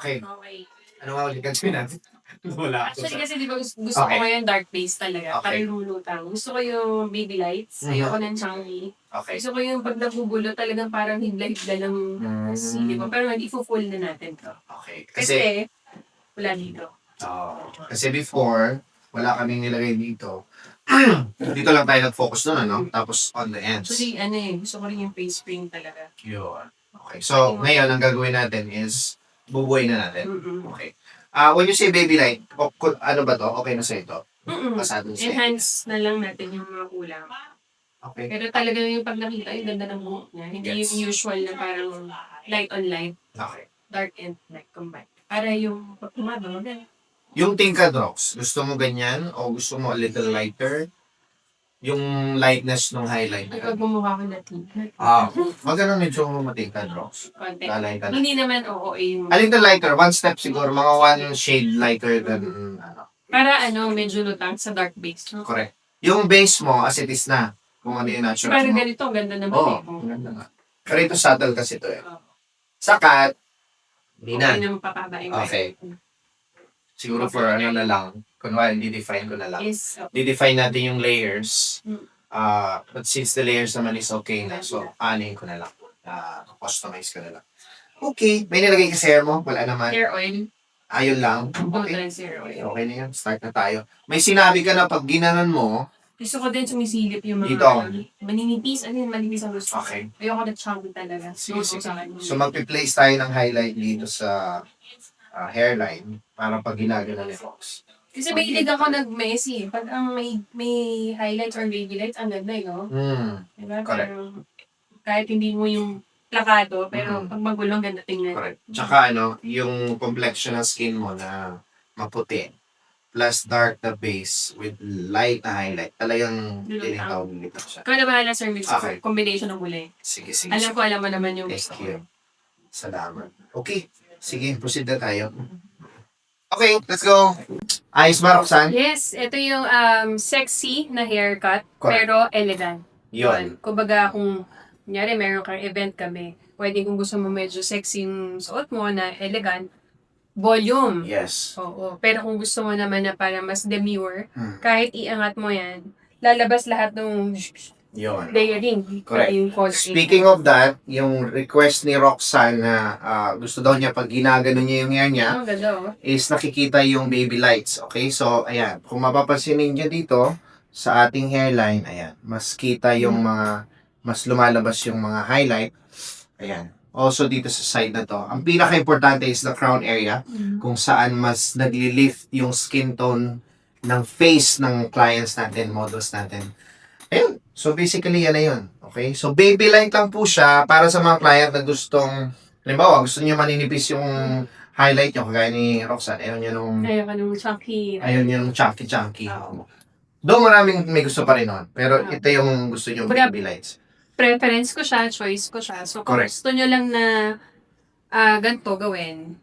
Okay. Okay. Ano nga ulit gagawin natin? Wala ako. Actually, kasi di ba gusto ko Okay. ngayon dark base talaga. Okay. Parang lulutang. Gusto ko yung baby lights. Ayoko ng chunky. Okay. Gusto ko yung pag nagugulo talagang parang hibla-hibla lang sili mo. Pero i-full na natin to. Okay. Kasi, wala dito. Kasi before, wala kaming nilagay dito. Dito lang tayo nag-focus doon, ano? Tapos on the ends. Actually, gusto ko rin yung face spring talaga. Yun. Okay. So, ngayon, ang gagawin natin is, bubuhay na natin. Okay. When you say baby light, ano ba to? Okay na sa ito? Pasado sa Enhance na lang natin yung mga kulang. Okay. Pero talaga yung pag nakita, yung ganda ng buhok niya. Hindi Yes. yung usual na parang light on light, Okay. dark and light combined. Para yung pag umaba, maganda. Yung Tingkad Rocks, gusto mo ganyan o gusto mo a little lighter? Yung lightness ng highlight na Pag bumukha ko na tingkad. Wag ganun medyo matingkad rocks. Konti. Lalay ka na. Hindi naman oo yung... A little lighter, one step siguro, mga one shade lighter than Para medyo lutang sa dark base. No? correct. Yung base mo, as it is na, kung ano yung natural Parang mo. ganito, ang ganda naman Oo, eh. ganda nga. Pero ito subtle kasi ito eh. Oo. Sa cat, hindi Okay na. naman papabain. Okay. Siguro for ano na lang, kunwari, di-define ko na lang. Is, Di-define natin yung layers. Mm. But since the layers naman is okay na, so anin ko na lang. Customize ko na lang. Okay. May nilagay ka sa hair mo? Wala naman. hair oil. Ayun lang. Blue Okay. trans hair oil. Okay na yan. Start na tayo. May sinabi ka na pag ginanan mo, Gusto ko din sumisilip yung mga Dito. maninipis. Ano yun, maninipis ang gusto ko. Okay. Ayoko na chunky talaga. Sige, Luto sige. sa akin. So magpi-place tayo ng highlight dito sa hairline para pag ginagana ni Fox. Kasi mahilig ako nag-messy. Pag ang may highlights or baby lights, ang ganda no? Diba? Correct. Pero, kahit hindi mo yung plakado, pero pag magulong, ganda tingnan. Correct. Tsaka yung complexion ng skin mo na maputi plus dark na base with light na highlight. Talagang lilitaw siya. Ikaw na bahala, Sir Mix. Okay. Combination ng kulay. Sige. Alam mo naman yung Thank gusto you. ko. Salamat. Okay. Sige, proceed na tayo. Okay, let's go. Ayos ba, Roxanne? Yes, ito yung sexy na haircut, Correct. pero elegant. Yun. Kumbaga, kung kunyari meron kang event kami, pwede kung gusto mo medyo sexy yung suot mo na elegant, volume. Yes. Oo. Pero kung gusto mo naman na para mas demure, kahit iangat mo yan, lalabas lahat ng Yun. layering. Correct. Yung color. Speaking of that, yung request ni Roxanne na gusto daw niya pag ginagano niya yung hair niya, Ang ganda oh. is nakikita yung baby lights. Okay? So, ayan. Kung mapapansin niyo dito, sa ating hairline, ayan. Mas kita yung mga, mas lumalabas yung mga highlight. Ayan. Also dito sa side na to. Ang pinaka-importante is the crown area, kung saan mas nagli-lift yung skin tone ng face ng clients natin, models natin. Ayun. So, basically, yan na yun. Okay? So, baby light lang po siya para sa mga client na gustong, halimbawa, gusto niyo maninipis yung highlight nyo, kagaya ni Roxanne. Ayaw niya nung, Ayaw ka nung chunky. chunky. Doon maraming may gusto pa rin nun. Pero ito yung gusto nyo, baby lights. Preference ko siya, choice ko siya. So, kung Correct. gusto nyo lang na ganito gawin,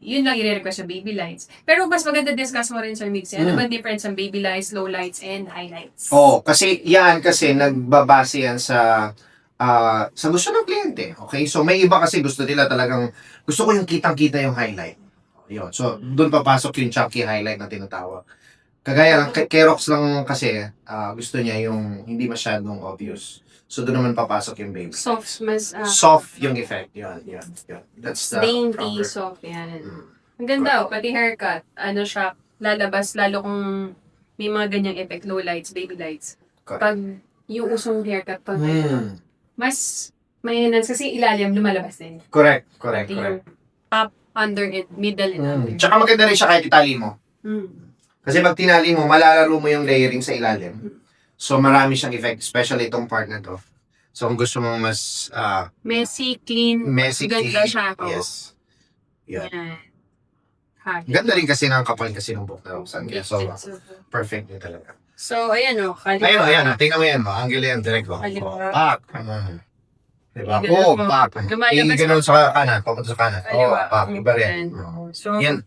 yun lang i-request sa baby lights. Pero mas maganda discuss mo rin, Sir Mixie. Ano ba difference ng baby lights, low lights, and highlights? Kasi nagbabase yan sa gusto ng kliyente. Okay? So, may iba kasi gusto nila talagang, gusto ko yung kitang-kita yung highlight. Yun. So, doon papasok yung chunky highlight na tinatawag. Kagaya lang, Kerox lang kasi, gusto niya yung hindi masyadong obvious. So, doon naman papasok yung baby. Soft, mas Soft yung effect. Yun. That's the dainty, proper. soft, yan. Ang ganda, pati haircut. Ano siya, lalabas, lalo kung may mga ganyang effect, low lights, baby lights. Correct. Pag yung usong haircut, pag mas may enhance kasi ilalim lumalabas din. Correct. Pati yung top, under, and middle, and under. Tsaka maganda rin siya kahit itali mo. Kasi pag tinali mo, malalaro mo yung layering sa ilalim. So, marami siyang effect, especially itong part na to. So, kung gusto mong mas Messy, clean, clean, ganda siya. yes. Yan. Yan. Ha, Ganda rin kasi ng kapal kasi ng buhok na Roxanne. Kaya so, perfect yun talaga. So, ayan o. Ayan. Tingnan mo yan. Angle yan, direct mo. Kaliwa. Pak. Diba? Ganun mo. Pak. Lumalabas Ganun sa kanan. Papunta sa kanan. Kaliwa. Pak. Iba rin. So, Yan.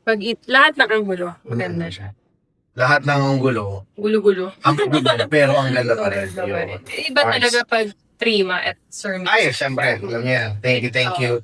pag lahat ng anggulo, maganda siya. Lahat ng unggulo, Gulo-gulo. ang gulo, pero ang ganda pa rin. Iba talaga pag trima at Sir Mix. Ay, syempre. Alam niya yan. Thank you.